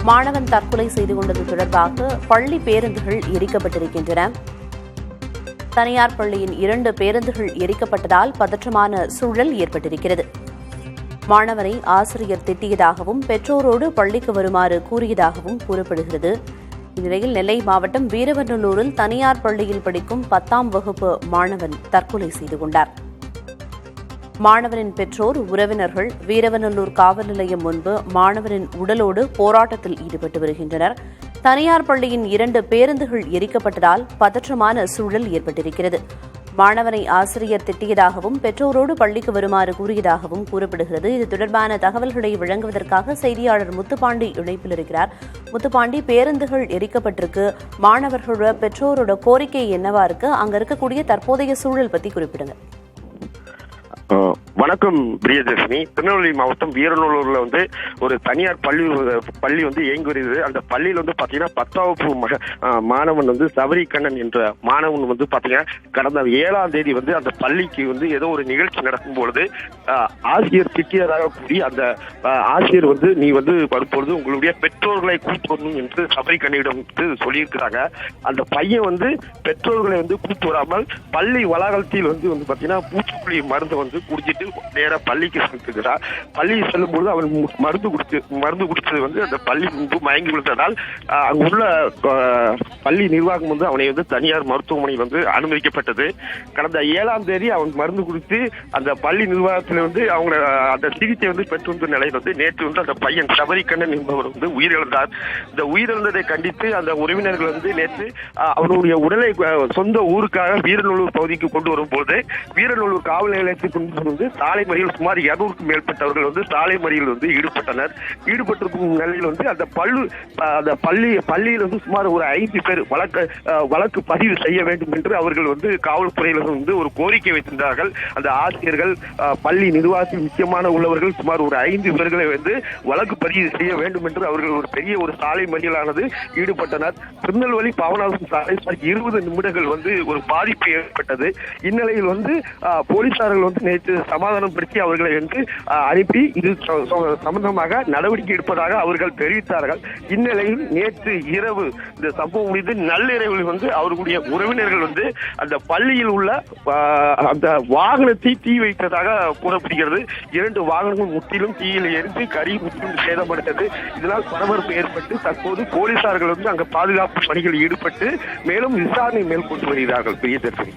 மாணவன் தற்கொலை செய்து கொண்டது தொடர்பாக பள்ளி பேருந்துகள் எரிக்கப்பட்டிருக்கின்றன. தனியார் பள்ளியின் 2 பேருந்துகள் எரிக்கப்பட்டதால் பதற்றமான சூழல் ஏற்பட்டிருக்கிறது. மாணவரை ஆசிரியர் திட்டியதாகவும் பெற்றோரோடு பள்ளிக்கு வருமாறு கூறியதாகவும் கூறப்படுகிறது. இந்நிலையில் நெல்லை மாவட்டம் வீரவநல்லூரில் தனியார் பள்ளியில் படிக்கும் 10ஆம் வகுப்பு மாணவன் தற்கொலை செய்து கொண்டார். மாணவனின் பெற்றோர், உறவினர்கள் வீரவநல்லூர் காவல் நிலையம் முன்பு மாணவனின் உடலோடு போராட்டத்தில் ஈடுபட்டு வருகின்றனர். தனியார் பள்ளியின் 2 பேருந்துகள் எரிக்கப்பட்டதால் பதற்றமான சூழல் ஏற்பட்டிருக்கிறது. மாணவனை ஆசிரியர் திட்டியதாகவும் பெற்றோரோடு பள்ளிக்கு வருமாறு கூறியதாகவும் கூறப்படுகிறது. இது தொடர்பான தகவல்களை வழங்குவதற்காக செய்தியாளர் முத்துப்பாண்டி இணைப்பில் இருக்கிறார். முத்துப்பாண்டி, பேருந்துகள் எரிக்கப்பட்டிருக்கு, மாணவர்களோட பெற்றோரோட கோரிக்கை என்னவா இருக்கு? அங்க இருக்கக்கூடிய தற்போதைய சூழல் பத்தி குறிப்பிடுங்க. வணக்கம் பிரியதர்ஷினி. திருநெல்வேலி மாவட்டம் வீரநல்லூர்ல ஒரு தனியார் பள்ளி இயங்கி வருகிறது. அந்த பள்ளியில் பாத்தீங்கன்னா 10ஆம் வகுப்பு மாணவன் சபரி கண்ணன் என்ற மாணவன் பாத்தீங்கன்னா கடந்த 7ஆம் தேதி அந்த பள்ளிக்கு ஏதோ ஒரு நிகழ்ச்சி நடக்கும் பொழுது ஆசிரியர் திட்டியதாக கூறி அந்த ஆசிரியர் நீ வரும்பொழுது உங்களுடைய பெற்றோர்களை கூட்டு வரணும் என்று சபரி கண்ணிடம் சொல்லியிருக்கிறாங்க. அந்த பையன் பெற்றோர்களை கூட்டு வராமல் பள்ளி வளாகத்தில் பாத்தீங்கன்னா பூச்சிக்கொல்லி மருந்து குடிச்சிட்டு நேர பள்ளிக்கு சென்றுகிறார். பள்ளி செல்லும் பொழுது அவன் மருந்து குடிச்சது அந்த பள்ளி முன்பு மயங்கி விழுந்ததால் அங்குள்ள பள்ளி நிர்வாகம் அவனை தனியார் மருத்துவமனையில் அனுமதிக்கப்பட்டது. கடந்த 7ஆம் தேதி அவன் மருந்து குடித்து அந்த பள்ளி நிர்வாகத்தில் அவங்க அந்த சிகிச்சை பெற்று நிலையில் நேற்று அந்த பையன் சபரி கண்ணன் என்பவர் உயிரிழந்தார். இந்த உயிரிழந்ததை கண்டித்து அந்த உறவினர்கள் நேற்று அவனுடைய உடலை சொந்த ஊருக்காக வீரநல்லூர் பகுதிக்கு கொண்டு வரும்போது வீரநல்லூர் காவல் நிலையத்தில் கொண்டு சாலை மறியல் சுமார் 200க்கும் மேற்பட்டவர்கள் சாலை மறியல் ஈடுபட்டனர். ஈடுபட்டிருக்கும் நிலையில் அந்த பள்ளியில் சுமார் ஒரு 5 பேர் வழக்கு பதிவு செய்ய வேண்டும் என்று அவர்கள் காவல்துறையில் ஒரு கோரிக்கை வைத்திருந்தார்கள். அந்த ஆசிரியர்கள், பள்ளி நிர்வாகத்தில் முக்கியமான உள்ளவர்கள் சுமார் ஒரு 5 பேர்களை வழக்கு பதிவு செய்ய வேண்டும் என்று அவர்கள் ஒரு பெரிய ஒரு சாலை மறியலானது ஈடுபட்டனர். திருநெல்வேலி பாபநாசம் சாலை 20 நிமிடங்கள் ஒரு பாதிப்பு ஏற்பட்டது. இந்நிலையில் போலீசார்கள் நேற்று சமாதானம் படுத்தி அவர்களை அனுப்பி இது சம்பந்தமாக நடவடிக்கை எடுப்பதாக அவர்கள் தெரிவித்தார்கள். இந்நிலையில் நேற்று இரவு இந்த சம்பவம் முடிந்து நள்ளிரவில் அவர்களுடைய உறவினர்கள் அந்த பள்ளியில் உள்ள அந்த வாகனத்தை தீ வைத்ததாக கூறப்படுகிறது. 2 வாகனங்கள் முற்றிலும் தீயில் எரிந்து கரி முற்றிலும் சேதமடைந்தது. இதனால் பரபரப்பு ஏற்பட்டு தற்போது போலீசார்கள் அங்கு பாதுகாப்பு பணிகளில் ஈடுபட்டு மேலும் விசாரணை மேற்கொண்டு வருகிறார்கள். பிரியதர்ஷினி.